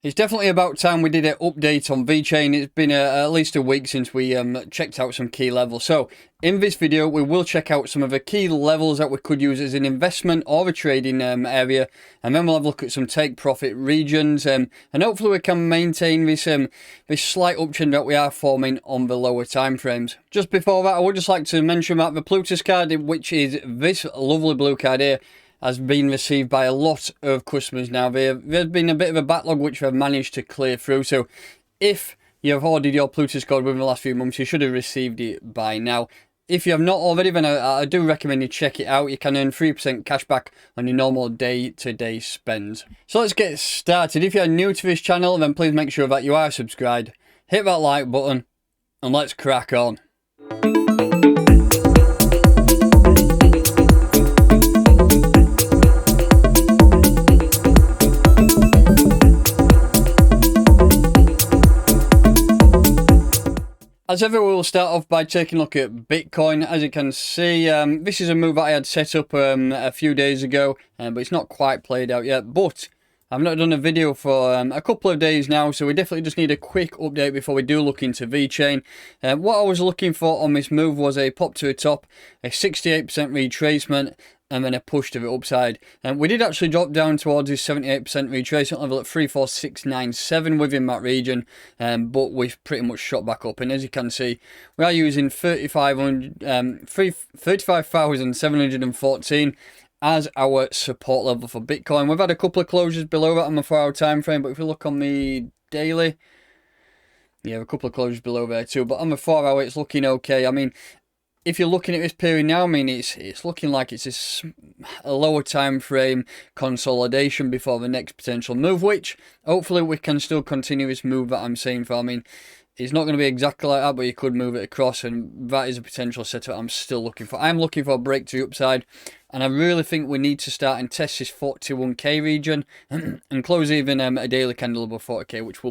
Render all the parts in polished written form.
It's definitely about time we did an update on Vechain. It's been at least a week since we checked out some key levels. So in this video, we will check out some of the key levels that we could use as an investment or a trading area. And then we'll have a look at some take profit regions. And hopefully we can maintain this slight uptrend that we are forming on the lower time frames. Just before that, I would just like to mention that the Plutus card, which is this lovely blue card here, has been received by a lot of customers now. There's been a bit of a backlog which we've managed to clear through. So if you've ordered your Plutus card within the last few months, you should have received it by now. If you have not already, then I do recommend you check it out. You can earn 3% cash back on your normal day-to-day spends. So let's get started. If you're new to this channel, then please make sure that you are subscribed. Hit that like button and let's crack on. As ever, we'll start off by taking a look at Bitcoin. As you can see, this is a move that I had set up a few days ago, but it's not quite played out yet. But I've not done a video for a couple of days now, so we definitely just need a quick update before we do look into Vechain. What I was looking for on this move was a pop to the top, a 68% retracement, and then a push to the upside. And we did actually drop down towards this 78% retracement level at 34697 within that region, but we've pretty much shot back up. And as you can see, we are using 35,714 as our support level for Bitcoin. We've had a couple of closures below that on the 4-hour time frame, but if we look on the daily, yeah, a couple of closures below there too. But on the 4-hour, it's looking okay. I mean, if you're looking at this period now, I mean, it's looking like it's a lower time frame consolidation before the next potential move, which hopefully we can still continue this move that I'm saying for. I mean, it's not going to be exactly like that, but you could move it across, and that is a potential setup I'm still looking for. I'm looking for a break to the upside, and I really think we need to start and test this 41k region and close even a daily candle above 40k, which will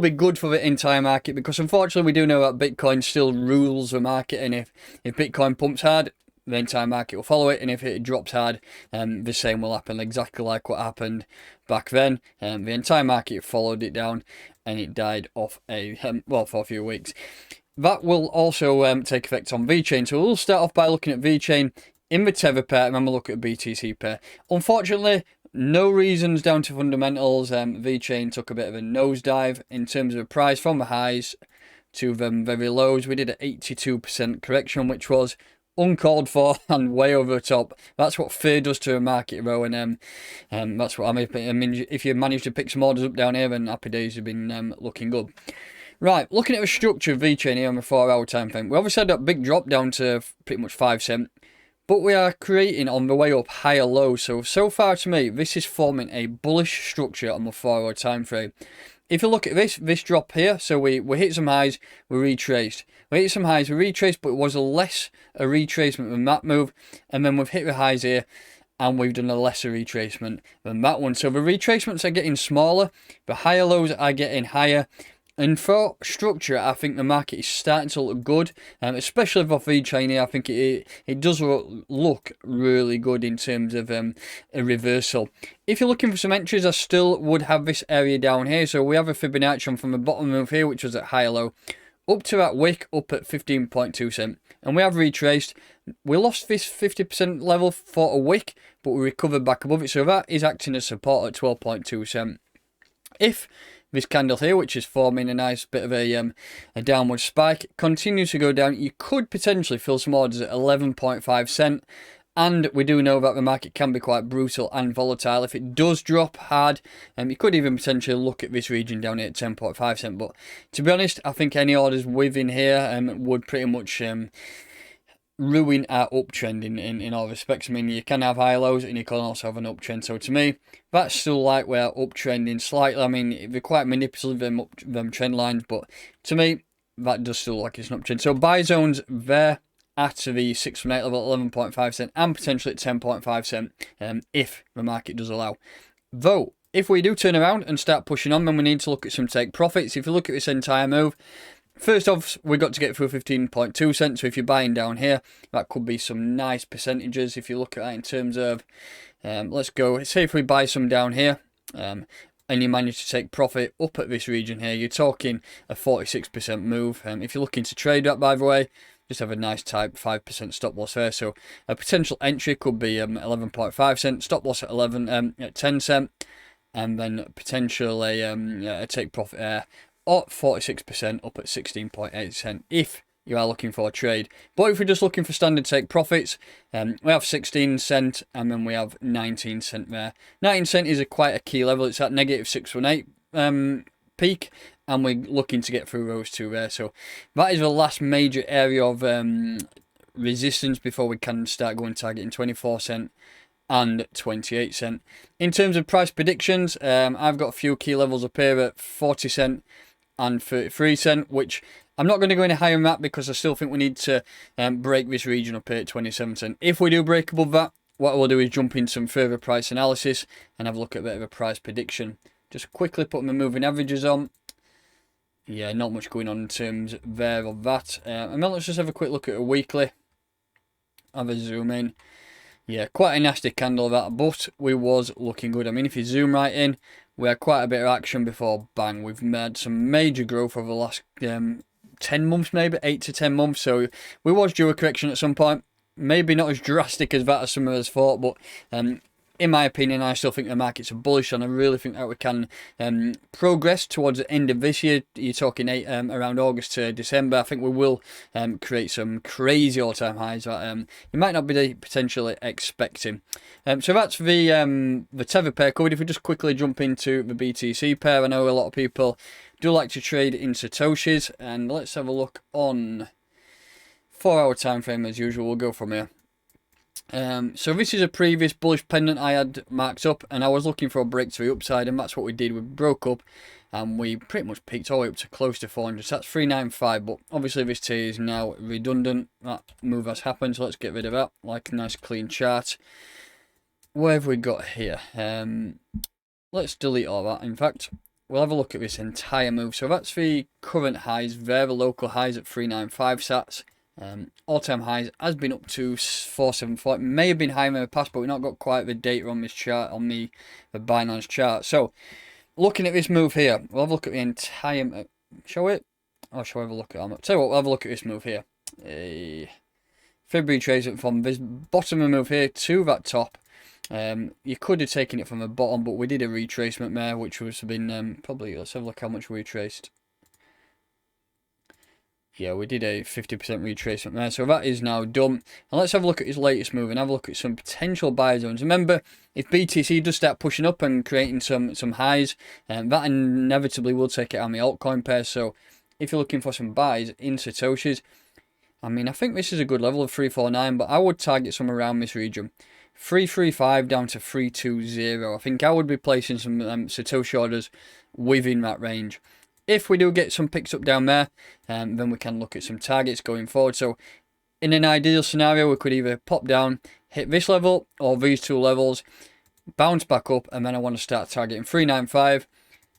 be good for the entire market, because unfortunately we do know that Bitcoin still rules the market, and if Bitcoin pumps hard, the entire market will follow it, and if it drops hard, the same will happen, exactly like what happened back then. The entire market followed it down, and it died off for a few weeks. That will also take effect on Vechain. So we'll start off by looking at Vechain in the Tether pair, and then we'll look at BTC pair. Unfortunately, no reasons down to fundamentals. Vechain took a bit of a nosedive in terms of the price from the highs to the very lows. We did an 82% correction, which was uncalled for and way over the top. That's what fear does to a market, row, and that's what I mean. If you manage to pick some orders up down here, then happy days have been looking good. Right, looking at the structure of Vechain here on the 4-hour time frame, we obviously had that big drop down to pretty much 5 cents, but we are creating on the way up higher lows. So far to me, this is forming a bullish structure on the 4-hour time frame. If you look at this drop here, so we hit some highs, we retraced. We hit some highs, we retraced, but it was less a retracement than that move. And then we've hit the highs here, and we've done a lesser retracement than that one. So the retracements are getting smaller, the higher lows are getting higher. And for structure, I think the market is starting to look good, especially for Vechain here. I think it does look really good in terms of a reversal. If you're looking for some entries, I still would have this area down here. So we have a Fibonacci from the bottom move here, which was at higher low, up to that wick up at 15.2 cents. And we have retraced. We lost this 50% level for a wick, but we recovered back above it. So that is acting as support at 12.2 cents. If this candle here, which is forming a nice bit of a downward spike, continues to go down, you could potentially fill some orders at 11.5 cents. And we do know that the market can be quite brutal and volatile. If it does drop hard, you could even potentially look at this region down here at 10.5 cents. But to be honest, I think any orders within here would pretty much ruin our uptrend in all respects. I mean, you can have high lows and you can also have an uptrend. So to me, that's still like we're uptrending slightly. I mean, they're quite manipulative, them trend lines, but to me, that does still look like it's an uptrend. So buy zones there at the 6 from 8 level at 11.5 cents and potentially at 10.5 cents if the market does allow. Though, if we do turn around and start pushing on, then we need to look at some take profits. If you look at this entire move, first off, we got to get through 15.2 cents. So if you're buying down here, that could be some nice percentages. If you look at that in terms of, let's go, say if we buy some down here, and you manage to take profit up at this region here, you're talking a 46% move. If you're looking to trade that, by the way, just have a nice type 5% stop loss there. So a potential entry could be 11.5 cents, stop loss at 10 cent, and then potentially a take profit there at 46% up at 16.8 cent if you are looking for a trade. But if you're just looking for standard take profits, we have 16 cent and then we have 19 cent there. 19 cent is quite a key level. It's at negative 618 peak, and we're looking to get through those two there. So that is the last major area of resistance before we can start going targeting 24 cent and 28 cent. In terms of price predictions, I've got a few key levels up here at 40 cent and 33 cent, which I'm not going to go any higher than that because I still think we need to break this region up here at 27 cent. If we do break above that, what we'll do is jump in some further price analysis and have a look at a bit of a price prediction. Just quickly put my moving averages on. Yeah, not much going on in terms there of that. And then let's just have a quick look at a weekly. Have a zoom in. Yeah, quite a nasty candle that, but we was looking good. I mean, if you zoom right in, we had quite a bit of action before bang. We've made some major growth over the last 10 months, maybe 8 to 10 months. So we was due a correction at some point. Maybe not as drastic as that as some of us thought, but in my opinion, I still think the markets are bullish, and I really think that we can progress towards the end of this year. You're talking around August to December. I think we will create some crazy all-time highs that you might not be potentially expecting. So that's the Tether pair covered. If we just quickly jump into the BTC pair, I know a lot of people do like to trade in Satoshis, and let's have a look on 4-hour time frame as usual. We'll go from here. So this is a previous bullish pendant I had marked up, and I was looking for a breakthrough upside, and that's what we did. We broke up and we pretty much peaked all the way up to close to 400. So that's 395, but obviously this T is now redundant. That move has happened, so let's get rid of that. Like a nice clean chart. What have we got here? Let's delete all that. In fact, we'll have a look at this entire move. So that's the current highs, there, the local highs at 395 sats. All-time highs has been up to 474. It may have been higher in the past, but we've not got quite the data on this chart, on the Binance chart. So, looking at this move here, we'll have a look at the entire... Shall we? Or shall we have a look at... I'll tell you what, we'll have a look at this move here. February tracing from this bottom of the move here to that top. You could have taken it from the bottom, but we did a retracement there, which was been probably... Let's have a look how much we retraced. Yeah, we did a 50% retracement there, so that is now done. And let's have a look at his latest move and have a look at some potential buy zones. Remember, if BTC does start pushing up and creating some highs, that inevitably will take it on the altcoin pair. So if you're looking for some buys in Satoshis, I mean, I think this is a good level of 349, but I would target some around this region. 335 down to 320. I think I would be placing some Satoshi orders within that range. If we do get some picks up down there, then we can look at some targets going forward. So in an ideal scenario, we could either pop down, hit this level or these two levels, bounce back up, and then I want to start targeting 395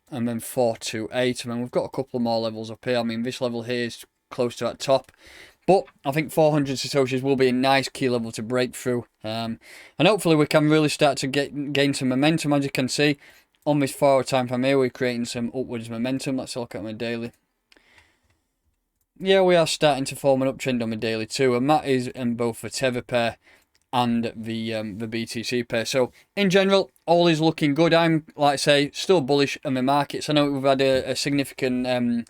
and then 428. And then we've got a couple more levels up here. I mean, this level here is close to that top. But I think 400 Satoshis will be a nice key level to break through. And hopefully we can really start to gain some momentum. As you can see, on this 4-hour time frame here, we're creating some upwards momentum. Let's look at my daily. Yeah, we are starting to form an uptrend on the daily too, and that is in both the Tether pair and the BTC pair. So in general, all is looking good. I'm, like I say, still bullish on the markets. I know we've had a significant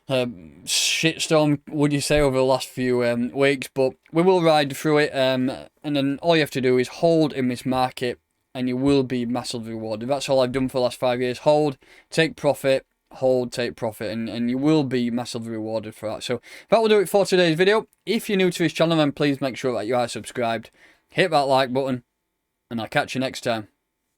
shitstorm, would you say, over the last few weeks, but we will ride through it. And then all you have to do is hold in this market, and you will be massively rewarded. That's all I've done for the last 5 years. Hold, take profit, hold, take profit, and you will be massively rewarded for that. So that will do it for today's video. If you're new to this channel, then please make sure that you are subscribed. Hit that like button, and I'll catch you next time.